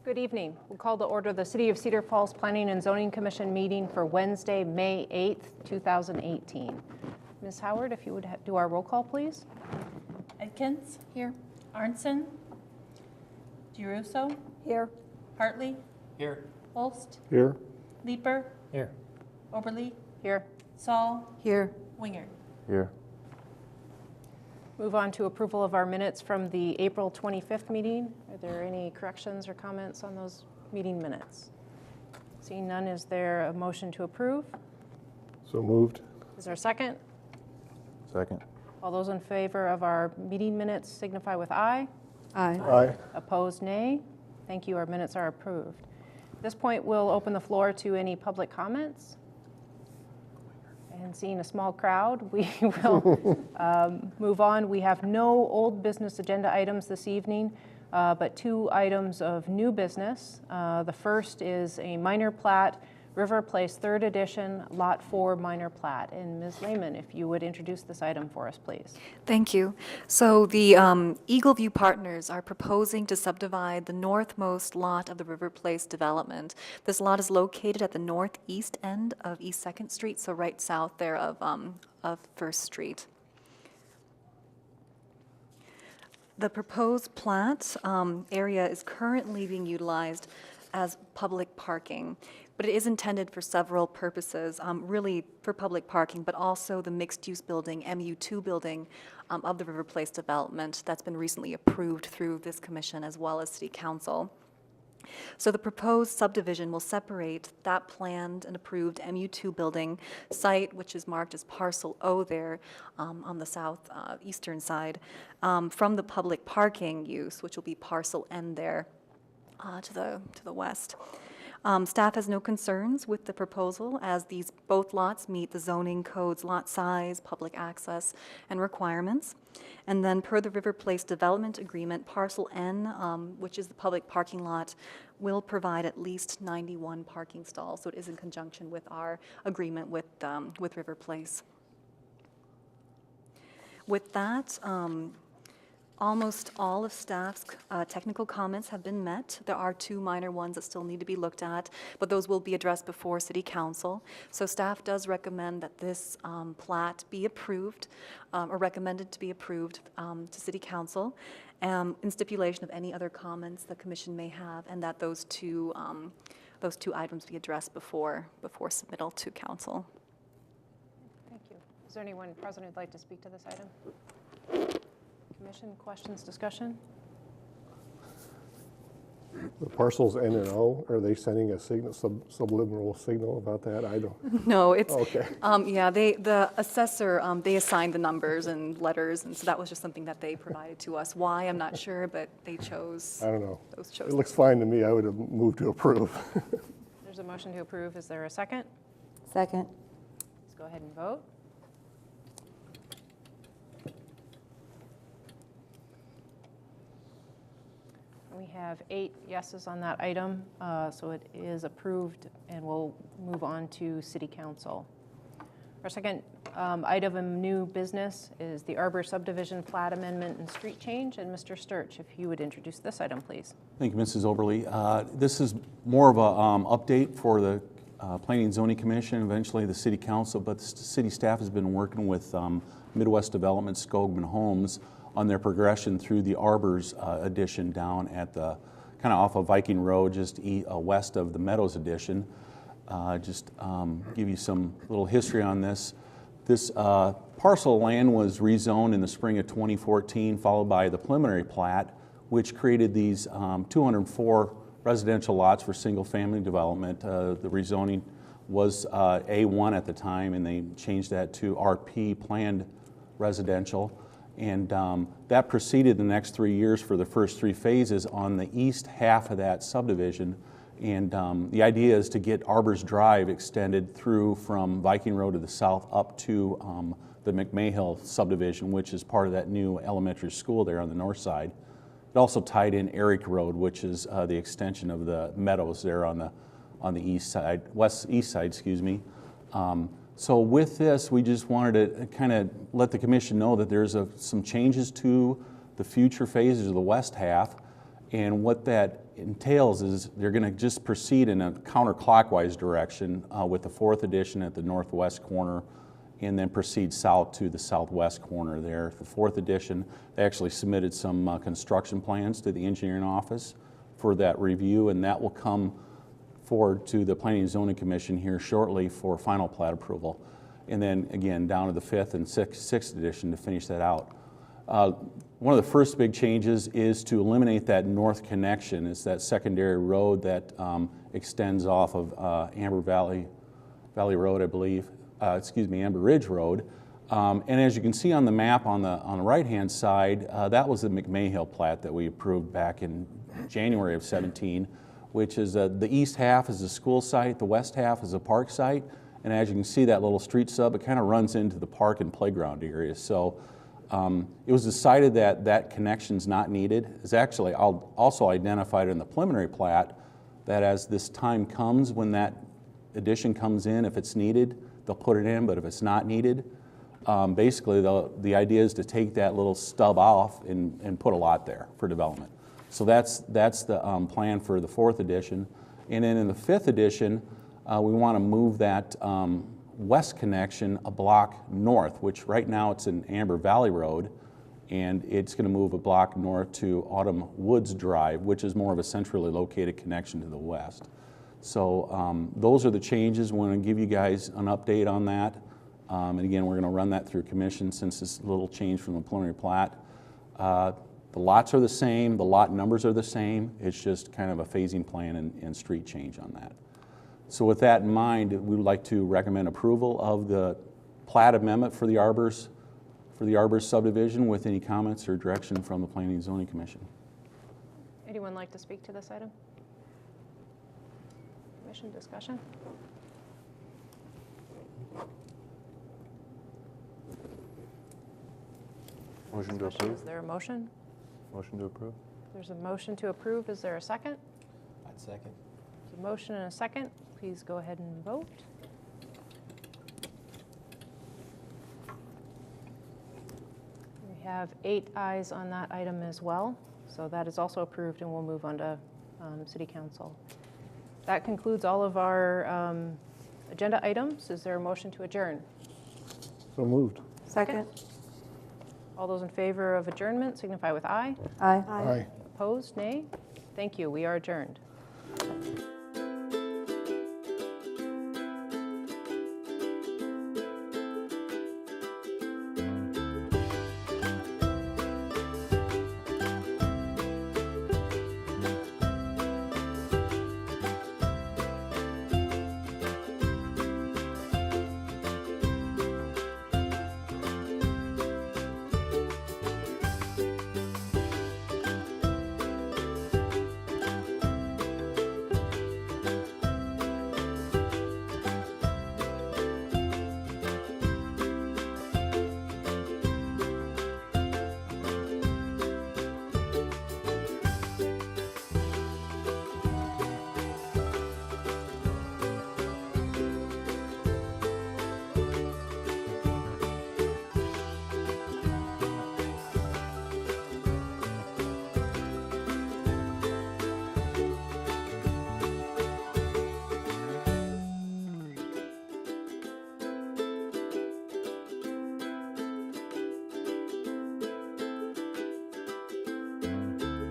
Good evening. We'll call to order the City of Cedar Falls Planning and Zoning Commission meeting for Wednesday, May 8th, 2018. Ms. Howard, if you would do our roll call, please. Edkins? Here. Arnson? DeRusso? Here. Hartley? Here. Holst? Here. Leeper? Here. Oberly? Here. Saul? Here. Winger? Here. Move on to approval of our minutes from the April 25th meeting. Are there any corrections or comments on those meeting minutes? Seeing none, is there a motion to approve? So moved. Is there a second? Second. All those in favor of our meeting minutes signify with aye. Aye. Aye. Opposed, nay. Thank you. Our minutes are approved. At this point, we'll open the floor to any public comments. And seeing a small crowd, we will move on. We have no old business agenda items this evening, but two items of new business. The first is a minor plat, River Place 3rd Edition, Lot 4 minor plat. And Ms. Lehman, if you would introduce this item for us, please. Thank you. So the Eagle View Partners are proposing to subdivide the northmost lot of the River Place development. This lot is located at the northeast end of East 2nd Street, so right south there of 1st Street. The proposed plat area is currently being utilized as public parking, but it is intended for several purposes, really for public parking, but also the mixed-use building, MU2 building of the River Place development that's been recently approved through this commission as well as City Council. So the proposed subdivision will separate that planned and approved MU2 building site, which is marked as Parcel O there on the southeastern side, from the public parking use, which will be Parcel N there to the west. Staff has no concerns with the proposal as these both lots meet the zoning code's lot size, public access, and requirements. And then per the River Place Development Agreement, Parcel N, which is the public parking lot, will provide at least 91 parking stalls. So it is in conjunction with our agreement with River Place. With that, almost all of staff's technical comments have been met. There are two minor ones that still need to be looked at, but those will be addressed before City Council. So staff does recommend that this plat be approved, or recommended to be approved to City Council, in stipulation of any other comments the Commission may have, and that those two items be addressed before submittal to Council. Thank you. Is there anyone present who'd like to speak to this item? Commission, questions, discussion? The parcels N and O, are they sending a signal, subliminal signal about that? I don't. No, it's, okay. Yeah, the assessor, they assigned the numbers and letters, and so that was just something that they provided to us. Why, I'm not sure, but they chose. I don't know. Those chose. It looks fine to me. I would have moved to approve. There's a motion to approve. Is there a second? Second. Let's go ahead and vote. We have 8 yeses on that item, so it is approved, and we'll move on to City Council. Our second item of new business is the Arbors Subdivision Plat Amendment and Street Change. And Mr. Sturch, if you would introduce this item, please. Thank you, Mrs. Oberly. This is more of an update for the Planning and Zoning Commission, eventually the City Council, but the city staff has been working with Midwest Development, Skogman Homes, on their progression through the Arbors addition down at the kind of off of Viking Road, just west of the Meadows addition. Just give you some little history on this. This parcel of land was rezoned in the spring of 2014, followed by the preliminary plat, which created these 204 residential lots for single-family development. The rezoning was A1 at the time, and they changed that to RP, planned residential. And that proceeded the next 3 years for the first 3 phases on the east half of that subdivision. And the idea is to get Arbors Drive extended through from Viking Road to the south up to the McMahill subdivision, which is part of that new elementary school there on the north side. It also tied in Eric Road, which is the extension of the Meadows there on the east side, east side, excuse me. So with this, we just wanted to kind of let the commission know that there's some changes to the future phases of the west half, And what that entails is they're going to just proceed in a counterclockwise direction with the 4th edition at the northwest corner, and then proceed south to the southwest corner there. The 4th edition, they actually submitted some construction plans to the engineering office for that review, and that will come forward to the Planning and Zoning Commission here shortly for final plat approval. And then again, down to the 5th and 6th edition to finish that out. One of the first big changes is to eliminate that north connection. It's that secondary road that extends off of Amber Valley Road, I believe. Amber Ridge Road. And as you can see on the map on the right-hand side, that was the McMahill plat that we approved back in January of 17, which is the east half is a school site, the west half is a park site. And as you can see, that little street sub, it kind of runs into the park and playground area. So it was decided that that connection's not needed. It's actually also identified in the preliminary plat that as this time comes, when that addition comes in, if it's needed, they'll put it in, but if it's not needed, basically the idea is to take that little stub off and put a lot there for development. So that's the plan for the 4th edition. And then in the 5th edition, we want to move that west connection a block north, which right now it's in Amber Valley Road, and it's going to move a block north to Autumn Woods Drive, which is more of a centrally located connection to the west. So those are the changes. We want to give you guys an update on that. And again, we're going to run that through commission since it's a little change from the preliminary plat. The lots are the same, the lot numbers are the same. It's just kind of a phasing plan and street change on that. So with that in mind, we would like to recommend approval of the plat amendment for the Arbors subdivision with any comments or direction from the Planning and Zoning Commission. Anyone like to speak to this item? Commission discussion? Motion to approve. Is there a motion? Motion to approve. There's a motion to approve. Is there a second? I'd second. There's a motion and a second. Please go ahead and vote. We have 8 ayes on that item as well. So that is also approved, and we'll move on to City Council. That concludes all of our agenda items. Is there a motion to adjourn? So moved. Second. All those in favor of adjournment signify with aye. Aye. Aye. Opposed, nay? Thank you. We are adjourned.